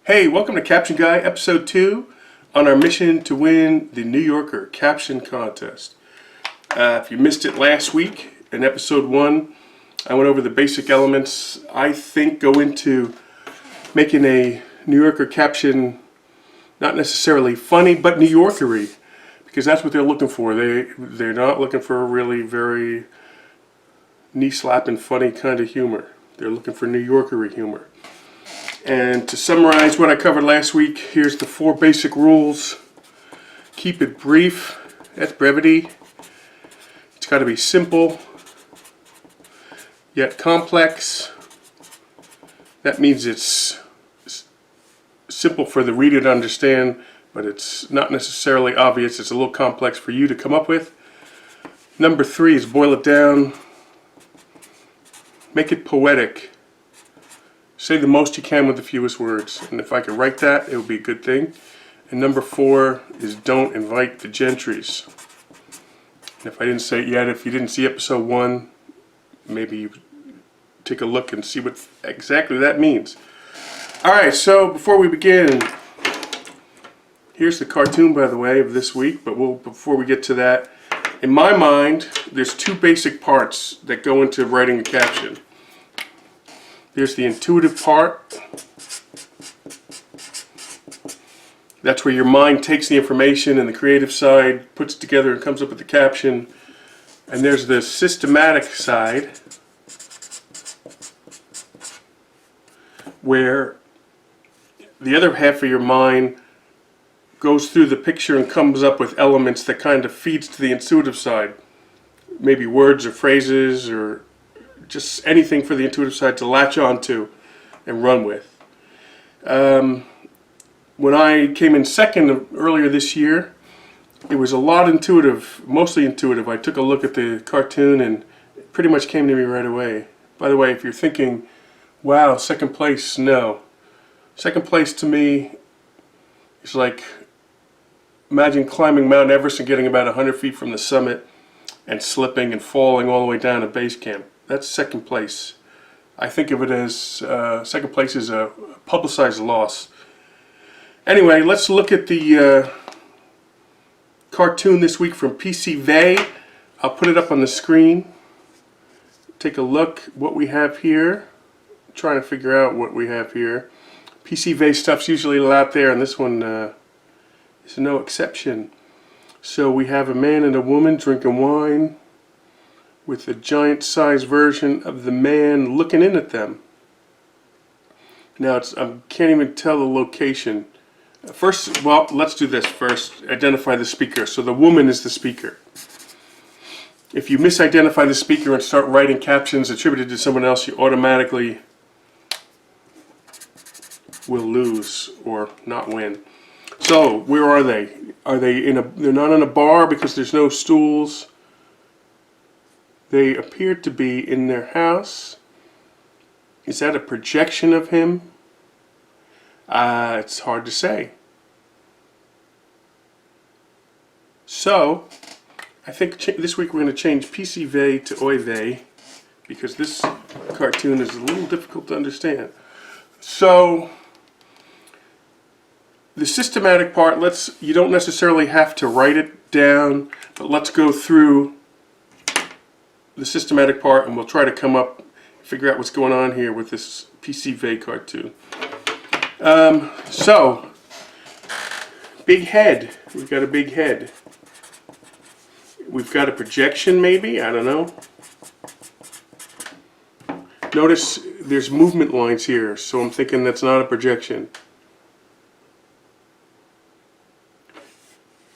Hey, welcome to Caption Guy, episode 2, on our mission to win the New Yorker Caption Contest. If you missed it last week, in episode 1, I went over the basic elements I think go into making a New Yorker caption not necessarily funny, but New Yorkery, because that's what they're looking for. They're not looking for a really very knee-slapping, funny kind of humor. They're looking for New Yorkery humor. And to summarize what I covered last week, here's the 4 basic rules. Keep it brief. That's brevity. It's got to be simple, yet complex. That means it's simple for the reader to understand, but it's not necessarily obvious. It's a little complex for you to come up with. Number 3 is boil it down. Make it poetic. Say the most you can with the fewest words. And if I could write that, it would be a good thing. And number 4 is don't invite the gentries. And if I didn't say it yet, if you didn't see episode 1, maybe you take a look and see what exactly that means. Alright, so before we begin, here's the cartoon, by the way, of this week. But before we get to that, in my mind, there's 2 basic parts that go into writing a caption. There's the intuitive part. That's where your mind takes the information and the creative side puts it together and comes up with the caption. And there's the systematic side, where the other half of your mind goes through the picture and comes up with elements that kind of feeds to the intuitive side. Maybe words or phrases or just anything for the intuitive side to latch on to and run with. When I came in second earlier this year, it was a lot intuitive, mostly intuitive. I took a look at the cartoon and it pretty much came to me right away. By the way, if you're thinking, wow, second place, no. Second place to me is like, imagine climbing Mount Everest and getting about 100 feet from the summit and slipping and falling all the way down to base camp. That's second place. I think of it as second place is a publicized loss. Anyway, let's look at the cartoon this week from PCV. I'll put it up on the screen. Take a look what we have here. I'm trying to figure out what we have here. PCV stuff's usually a lot there, and this one is no exception. So we have a man and a woman drinking wine, with a giant-sized version of the man looking in at them. Now, I can't even tell the location. First, well, let's do this first. Identify the speaker. So the woman is the speaker. If you misidentify the speaker and start writing captions attributed to someone else, you automatically will lose or not win. So, where are they? Are they they're not in a bar because there's no stools. They appear to be in their house. Is that a projection of him? It's hard to say. So, I think this week we're going to change PCV to OIV, because this cartoon is a little difficult to understand. So, the systematic part, you don't necessarily have to write it down, but let's go through the systematic part and we'll try to figure out what's going on here with this PCV cartoon. So, big head. We've got a big head. We've got a projection maybe, I don't know. Notice there's movement lines here, so I'm thinking that's not a projection.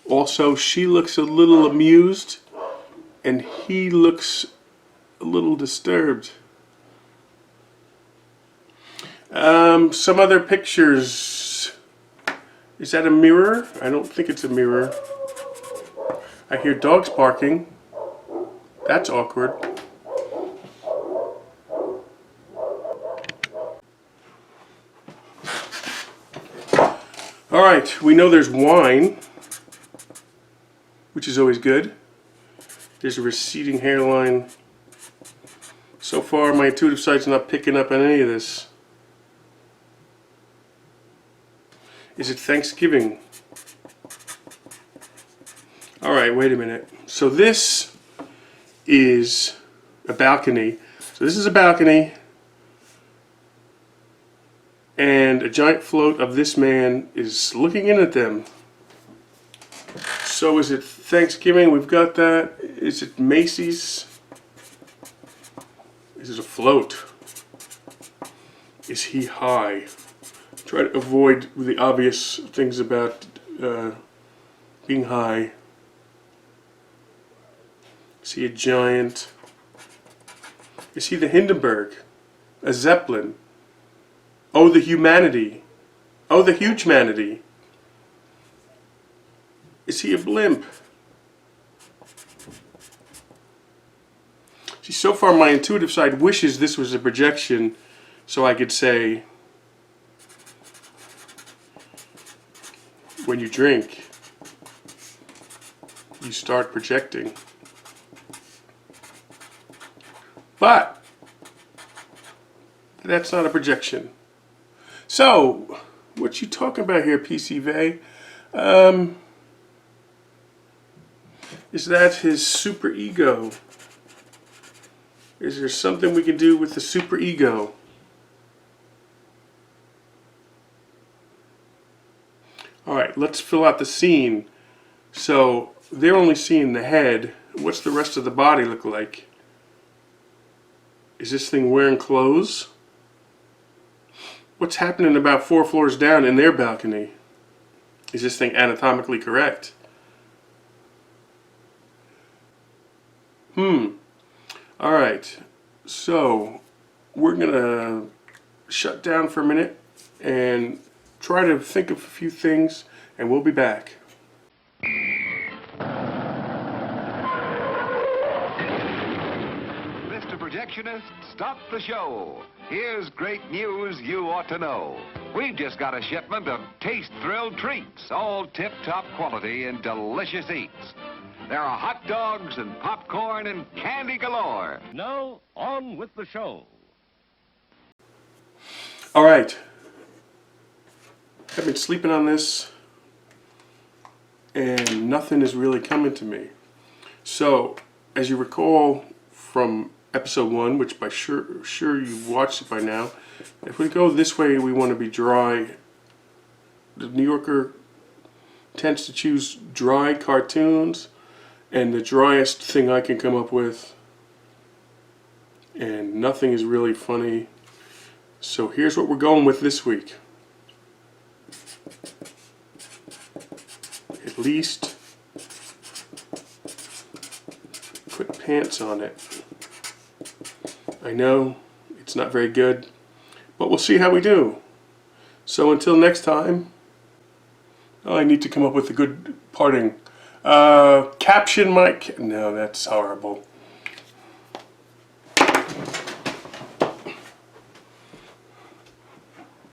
Also, she looks a little amused and he looks a little disturbed. Some other pictures. Is that a mirror? I don't think it's a mirror. I hear dogs barking. That's awkward. Alright, we know there's wine, which is always good. There's a receding hairline. So far, my intuitive side's not picking up on any of this. Is it Thanksgiving? Alright, wait a minute. So this is a balcony. So this is a balcony. And a giant float of this man is looking in at them. So is it Thanksgiving? We've got that. Is it Macy's? Is it a float? Is he high? Try to avoid the obvious things about being high. Is he a giant? Is he the Hindenburg? A Zeppelin? Oh, the humanity. Oh, the huge manity. Is he a blimp? See, so far my intuitive side wishes this was a projection so I could say, when you drink, you start projecting. But that's not a projection. So, what you talking about here, PCV? Is that his super ego? Is there something we can do with the super ego? Alright, let's fill out the scene. So, they're only seeing the head. What's the rest of the body look like? Is this thing wearing clothes? What's happening about 4 floors down in their balcony? Is this thing anatomically correct? Alright, so we're gonna shut down for a minute and try to think of a few things, and we'll be back. Mr. Projectionist, stop the show. Here's great news you ought to know. We've just got a shipment of taste-thrilled treats, all tip-top quality and delicious eats. There are hot dogs and popcorn and candy galore. Now, on with the show. All right. I've been sleeping on this, and nothing is really coming to me. So, as you recall from episode 1, which by sure you've watched it by now, if we go this way, we want to be dry. The New Yorker tends to choose dry cartoons, and the driest thing I can come up with, and nothing is really funny. So here's what we're going with this week. At least put pants on it. I know it's not very good, but we'll see how we do. So until next time, I need to come up with a good parting. Caption my... No, that's horrible.